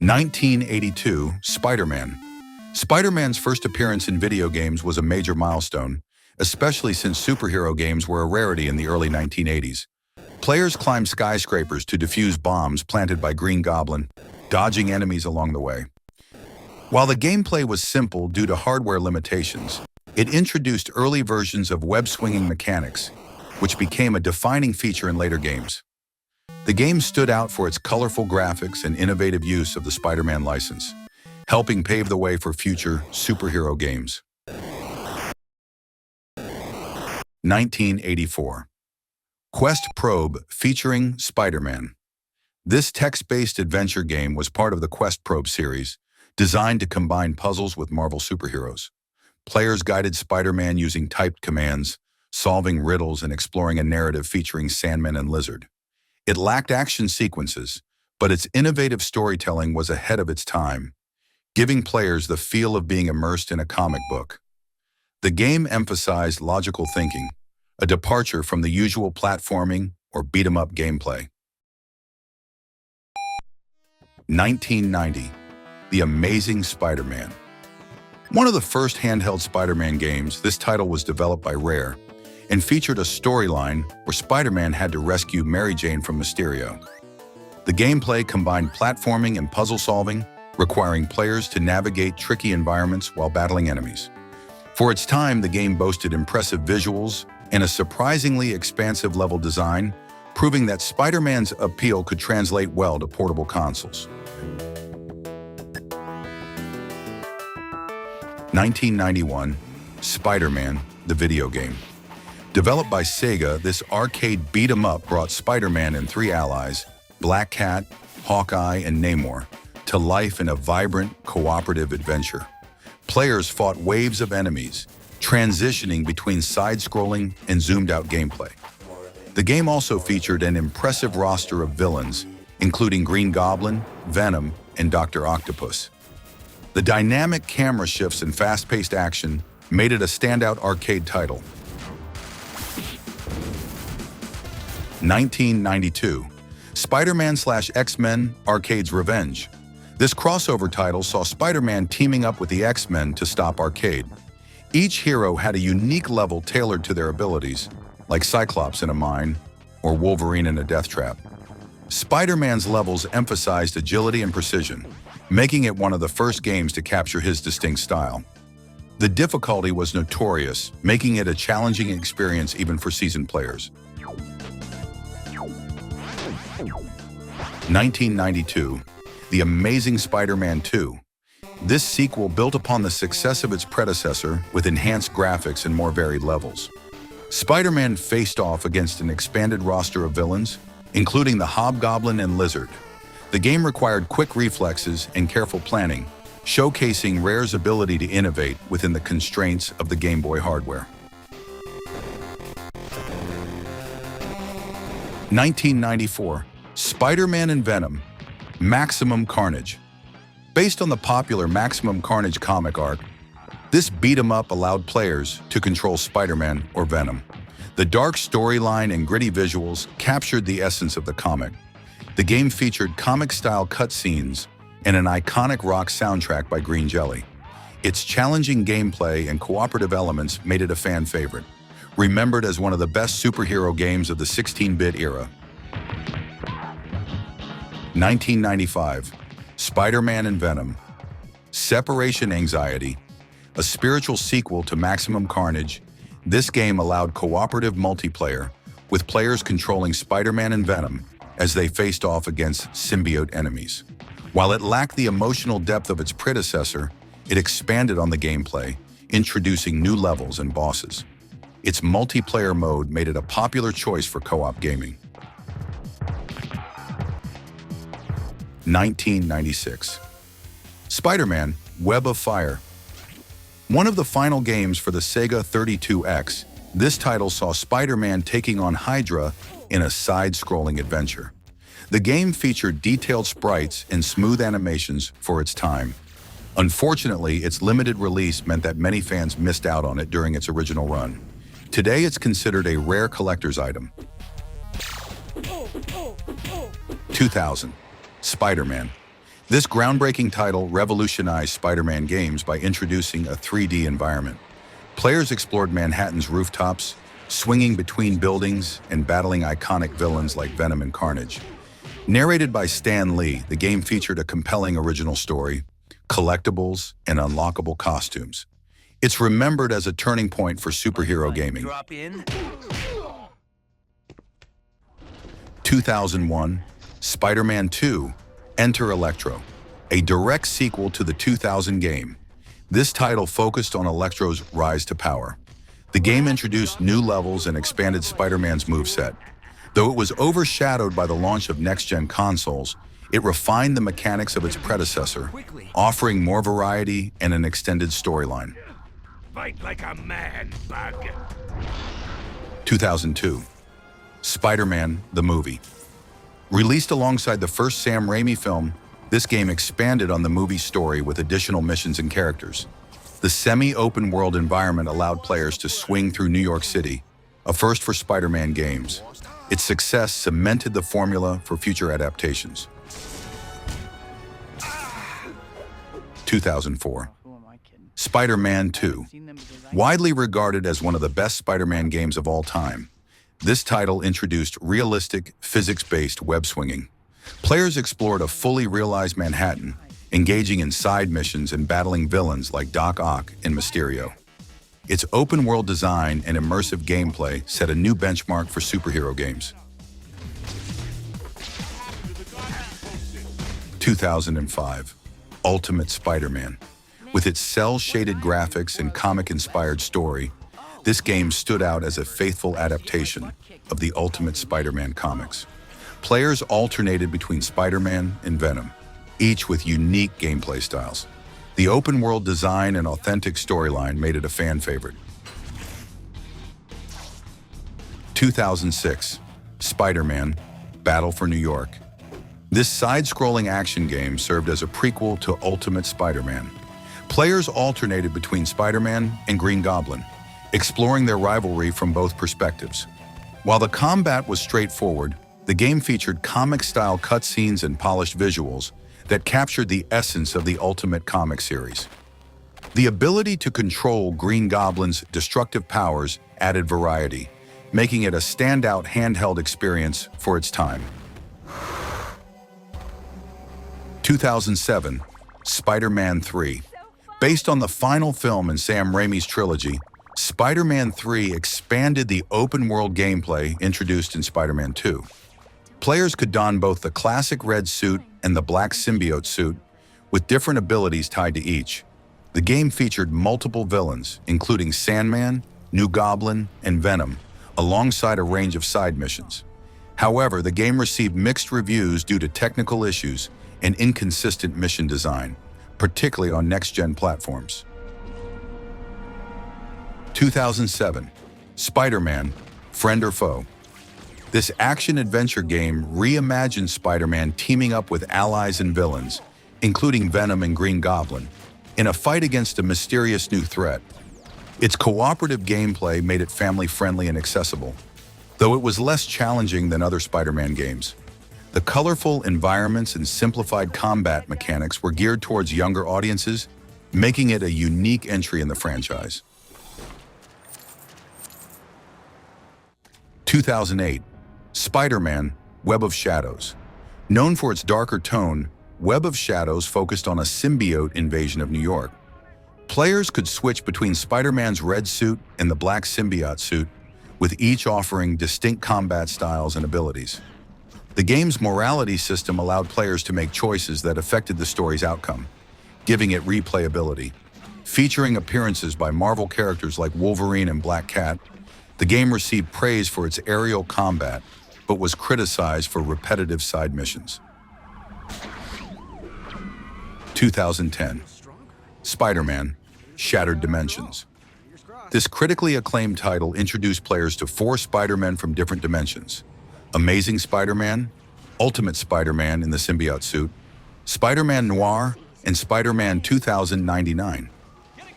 1982, Spider-Man. Spider-Man's first appearance in video games was a major milestone, especially since superhero games were a rarity in the early 1980s. Players climbed skyscrapers to defuse bombs planted by Green Goblin, dodging enemies along the way. While the gameplay was simple due to hardware limitations, it introduced early versions of web-swinging mechanics, which became a defining feature in later games. The game stood out for its colorful graphics and innovative use of the Spider-Man license, helping pave the way for future superhero games. 1984. Questprobe featuring Spider-Man. This text-based adventure game was part of the Questprobe series, designed to combine puzzles with Marvel superheroes. Players guided Spider-Man using typed commands, solving riddles and exploring a narrative featuring Sandman and Lizard. It lacked action sequences, but its innovative storytelling was ahead of its time, giving players the feel of being immersed in a comic book. The game emphasized logical thinking, a departure from the usual platforming or beat-em-up gameplay. 1990. The Amazing Spider-Man. One of the first handheld Spider-Man games, this title was developed by Rare and featured a storyline where Spider-Man had to rescue Mary Jane from Mysterio. The gameplay combined platforming and puzzle solving, requiring players to navigate tricky environments while battling enemies. For its time, the game boasted impressive visuals and a surprisingly expansive level design, proving that Spider-Man's appeal could translate well to portable consoles. 1991, Spider-Man, the video game. Developed by Sega, this arcade beat-em-up brought Spider-Man and three allies, Black Cat, Hawkeye, and Namor, to life in a vibrant, cooperative adventure. Players fought waves of enemies, transitioning between side-scrolling and zoomed-out gameplay. The game also featured an impressive roster of villains, including Green Goblin, Venom, and Dr. Octopus. The dynamic camera shifts and fast-paced action made it a standout arcade title. 1992, Spider-Man/X-Men Arcade's Revenge. This crossover title saw Spider-Man teaming up with the X-Men to stop Arcade. Each hero had a unique level tailored to their abilities, like Cyclops in a mine or Wolverine in a death trap. Spider-Man's levels emphasized agility and precision, making it one of the first games to capture his distinct style. The difficulty was notorious, making it a challenging experience even for seasoned players. 1992, The Amazing Spider-Man 2. This sequel built upon the success of its predecessor with enhanced graphics and more varied levels. Spider-Man faced off against an expanded roster of villains, including the Hobgoblin and Lizard. The game required quick reflexes and careful planning, showcasing Rare's ability to innovate within the constraints of the Game Boy hardware. 1994, Spider-Man and Venom, Maximum Carnage. Based on the popular Maximum Carnage comic arc, this beat-em-up allowed players to control Spider-Man or Venom. The dark storyline and gritty visuals captured the essence of the comic. The game featured comic-style cutscenes and an iconic rock soundtrack by Green Jelly. Its challenging gameplay and cooperative elements made it a fan favorite, remembered as one of the best superhero games of the 16-bit era. 1995, Spider-Man and Venom, Separation Anxiety. A spiritual sequel to Maximum Carnage, this game allowed cooperative multiplayer, with players controlling Spider-Man and Venom as they faced off against symbiote enemies. While it lacked the emotional depth of its predecessor, it expanded on the gameplay, introducing new levels and bosses. Its multiplayer mode made it a popular choice for co-op gaming. 1996, Spider-Man: Web of Fire. One of the final games for the Sega 32X, this title saw Spider-Man taking on Hydra in a side-scrolling adventure. The game featured detailed sprites and smooth animations for its time. Unfortunately, its limited release meant that many fans missed out on it during its original run. Today, it's considered a rare collector's item. 2000, Spider-Man. This groundbreaking title revolutionized Spider-Man games by introducing a 3D environment. Players explored Manhattan's rooftops, swinging between buildings and battling iconic villains like Venom and Carnage. Narrated by Stan Lee, the game featured a compelling original story, collectibles, and unlockable costumes. It's remembered as a turning point for superhero gaming. 2001, Spider-Man 2, Enter Electro, a direct sequel to the 2000 game. This title focused on Electro's rise to power. The game introduced new levels and expanded Spider-Man's moveset. Though it was overshadowed by the launch of next-gen consoles, it refined the mechanics of its predecessor, offering more variety and an extended storyline. Fight like a man, bug. 2002, Spider-Man, the movie. Released alongside the first Sam Raimi film, this game expanded on the movie's story with additional missions and characters. The semi-open world environment allowed players to swing through New York City, a first for Spider-Man games. Its success cemented the formula for future adaptations. 2004, Spider-Man 2. Widely regarded as one of the best Spider-Man games of all time, this title introduced realistic, physics-based web swinging. Players explored a fully realized Manhattan, engaging in side missions and battling villains like Doc Ock and Mysterio. Its open-world design and immersive gameplay set a new benchmark for superhero games. 2005, Ultimate Spider-Man. With its cel-shaded graphics and comic-inspired story, this game stood out as a faithful adaptation of the Ultimate Spider-Man comics. Players alternated between Spider-Man and Venom, each with unique gameplay styles. The open-world design and authentic storyline made it a fan favorite. 2006, Spider-Man, Battle for New York. This side-scrolling action game served as a prequel to Ultimate Spider-Man. Players alternated between Spider-Man and Green Goblin, exploring their rivalry from both perspectives. While the combat was straightforward, the game featured comic-style cutscenes and polished visuals that captured the essence of the Ultimate comic series. The ability to control Green Goblin's destructive powers added variety, making it a standout handheld experience for its time. 2007, Spider-Man 3. Based on the final film in Sam Raimi's trilogy, Spider-Man 3 expanded the open-world gameplay introduced in Spider-Man 2. Players could don both the classic red suit and the black symbiote suit, with different abilities tied to each. The game featured multiple villains, including Sandman, New Goblin, and Venom, alongside a range of side missions. However, the game received mixed reviews due to technical issues and inconsistent mission design, particularly on next-gen platforms. 2007, Spider-Man, Friend or Foe. This action-adventure game reimagined Spider-Man teaming up with allies and villains, including Venom and Green Goblin, in a fight against a mysterious new threat. Its cooperative gameplay made it family-friendly and accessible, though it was less challenging than other Spider-Man games. The colorful environments and simplified combat mechanics were geared towards younger audiences, making it a unique entry in the franchise. 2008, Spider-Man, Web of Shadows. Known for its darker tone, Web of Shadows focused on a symbiote invasion of New York. Players could switch between Spider-Man's red suit and the black symbiote suit, with each offering distinct combat styles and abilities. The game's morality system allowed players to make choices that affected the story's outcome, giving it replayability. Featuring appearances by Marvel characters like Wolverine and Black Cat, the game received praise for its aerial combat, but was criticized for repetitive side missions. 2010, Spider-Man, Shattered Dimensions. This critically acclaimed title introduced players to 4 Spider-Men from different dimensions: Amazing Spider-Man, Ultimate Spider-Man in the symbiote suit, Spider-Man Noir, and Spider-Man 2099.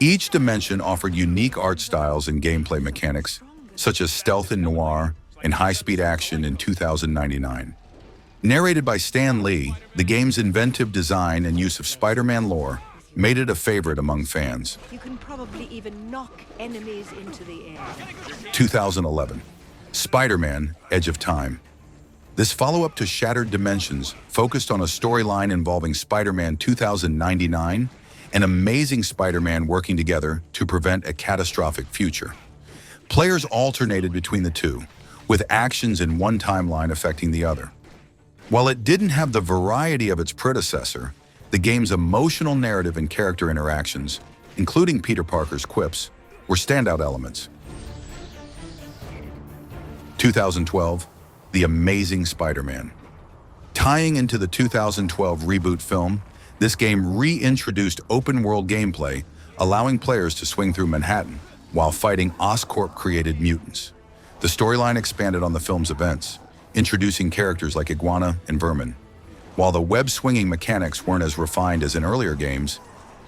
Each dimension offered unique art styles and gameplay mechanics, such as stealth in Noir and high-speed action in 2099. Narrated by Stan Lee, the game's inventive design and use of Spider-Man lore made it a favorite among fans. You can probably even knock enemies into the air. 2011, Spider-Man: Edge of Time. This follow-up to Shattered Dimensions focused on a storyline involving Spider-Man 2099 and Amazing Spider-Man working together to prevent a catastrophic future. Players alternated between the two, with actions in one timeline affecting the other. While it didn't have the variety of its predecessor, the game's emotional narrative and character interactions, including Peter Parker's quips, were standout elements. 2012, The Amazing Spider-Man. Tying into the 2012 reboot film, this game reintroduced open-world gameplay, allowing players to swing through Manhattan while fighting Oscorp-created mutants. The storyline expanded on the film's events, introducing characters like Iguana and Vermin. While the web-swinging mechanics weren't as refined as in earlier games,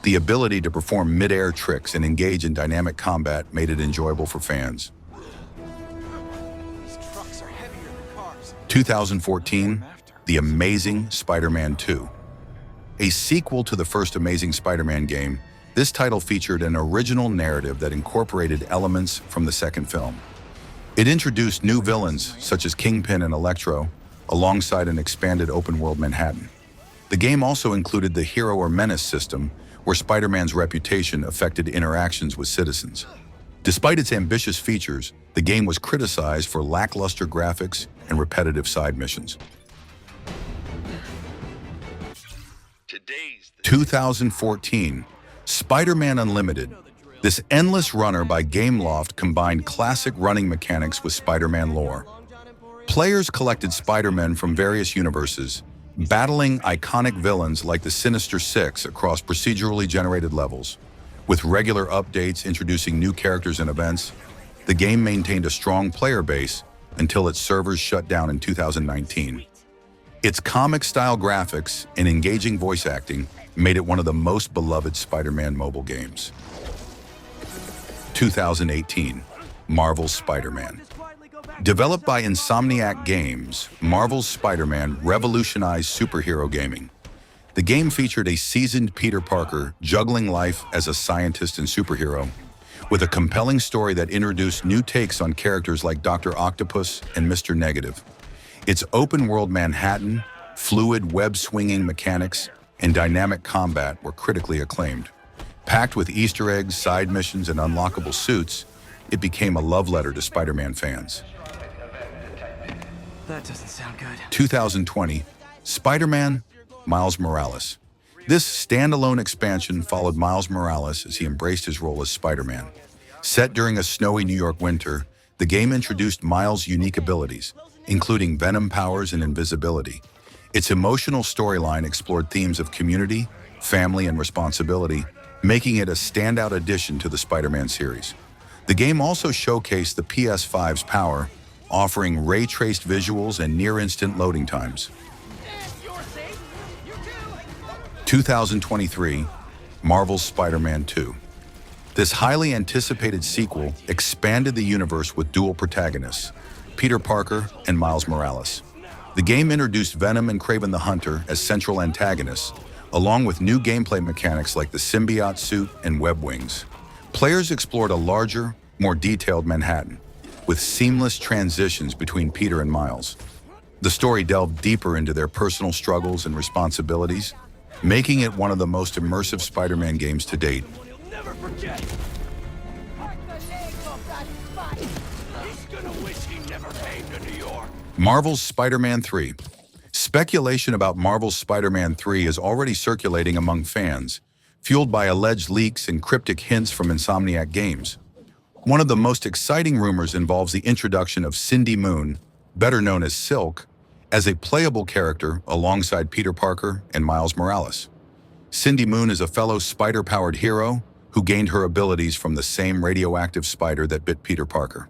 the ability to perform mid-air tricks and engage in dynamic combat made it enjoyable for fans. 2014, The Amazing Spider-Man 2. A sequel to the first Amazing Spider-Man game, this title featured an original narrative that incorporated elements from the second film. It introduced new villains such as Kingpin and Electro, alongside an expanded open-world Manhattan. The game also included the Hero or Menace system, where Spider-Man's reputation affected interactions with citizens. Despite its ambitious features, the game was criticized for lackluster graphics and repetitive side missions. 2014, Spider-Man Unlimited. This endless runner by Gameloft combined classic running mechanics with Spider-Man lore. Players collected Spider-Men from various universes, battling iconic villains like the Sinister Six across procedurally generated levels. With regular updates introducing new characters and events, the game maintained a strong player base until its servers shut down in 2019. Its comic-style graphics and engaging voice acting made it one of the most beloved Spider-Man mobile games. 2018, Marvel's Spider-Man. Developed by Insomniac Games, Marvel's Spider-Man revolutionized superhero gaming. The game featured a seasoned Peter Parker juggling life as a scientist and superhero, with a compelling story that introduced new takes on characters like Dr. Octopus and Mr. Negative. Its open-world Manhattan, fluid web-swinging mechanics, and dynamic combat were critically acclaimed. Packed with Easter eggs, side missions, and unlockable suits, it became a love letter to Spider-Man fans. That doesn't sound good. 2020, Spider-Man: Miles Morales. This standalone expansion followed Miles Morales as he embraced his role as Spider-Man. Set during a snowy New York winter, the game introduced Miles' unique abilities, including Venom powers and invisibility. Its emotional storyline explored themes of community, family, and responsibility, making it a standout addition to the Spider-Man series. The game also showcased the PS5's power, offering ray-traced visuals and near-instant loading times. 2023, Marvel's Spider-Man 2. This highly anticipated sequel expanded the universe with dual protagonists, Peter Parker and Miles Morales. The game introduced Venom and Kraven the Hunter as central antagonists, along with new gameplay mechanics like the symbiote suit and web wings. Players explored a larger, more detailed Manhattan, with seamless transitions between Peter and Miles. The story delved deeper into their personal struggles and responsibilities, making it one of the most immersive Spider-Man games to date. You'll never forget. He's gonna wish he never came to New York. Marvel's Spider-Man 3. Speculation about Marvel's Spider-Man 3 is already circulating among fans, fueled by alleged leaks and cryptic hints from Insomniac Games. One of the most exciting rumors involves the introduction of Cindy Moon, better known as Silk, as a playable character alongside Peter Parker and Miles Morales. Cindy Moon is a fellow spider-powered hero who gained her abilities from the same radioactive spider that bit Peter Parker.